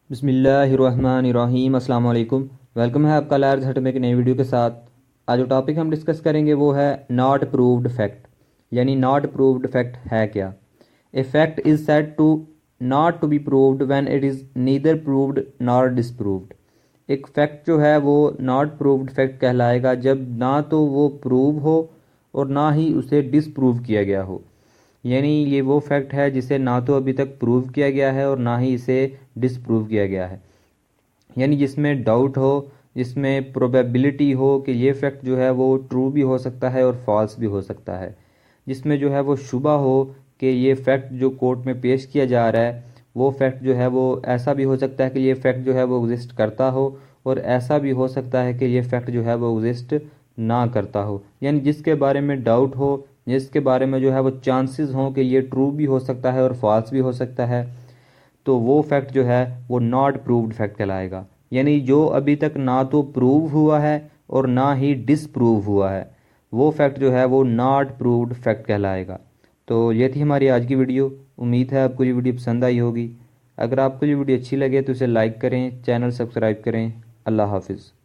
बिस्मिल्लाहिर्रहमानिर्रहीम अस्सलाम वालेकुम। वेलकम है आपका लायर्स हट में एक नई वीडियो के साथ। आज जो टॉपिक हम डिस्कस करेंगे वो है नॉट प्रूव्ड फैक्ट, यानी नॉट प्रूव्ड फैक्ट है क्या। A fact is said to not to be proved when it is neither proved nor disproved. एक फैक्ट जो है वो नॉट प्रूव्ड फैक्ट कहलाएगा जब ना तो वो प्रूव हो और ना ही उसे डिसप्रूव किया गया हो। यानी ये वो फैक्ट है जिसे ना तो अभी तक प्रूव किया गया है और ना ही इसे डिसप्रूव किया गया है। यानी जिसमें डाउट हो, जिसमें प्रोबेबिलिटी हो कि ये फैक्ट जो है वो ट्रू भी हो सकता है और फॉल्स भी हो सकता है, जिसमें जो है वो शुबा हो कि ये फैक्ट जो कोर्ट में पेश किया जा रहा है वो फैक्ट जो है वो ऐसा भी हो सकता है कि ये फैक्ट जो है वो एग्जिस्ट करता हो और ऐसा भी हो सकता है कि ये फैक्ट जो है वो एग्जिस्ट ना करता हो। यानी जिसके बारे में डाउट हो, जिसके बारे में जो है वो चांसेस हों कि ये ट्रू भी हो सकता है और फॉल्स भी हो सकता है, तो वो फैक्ट जो है वो नॉट प्रूव्ड फैक्ट कहलाएगा। यानी जो अभी तक ना तो प्रूव हुआ है और ना ही डिसप्रूव हुआ है, वो फैक्ट जो है वो नॉट प्रूव्ड फैक्ट कहलाएगा। तो ये थी हमारी आज की वीडियो। उम्मीद है आपको ये वीडियो पसंद आई होगी। अगर आपको ये वीडियो अच्छी लगे तो इसे लाइक करें, चैनल सब्सक्राइब करें। अल्लाह हाफिज़।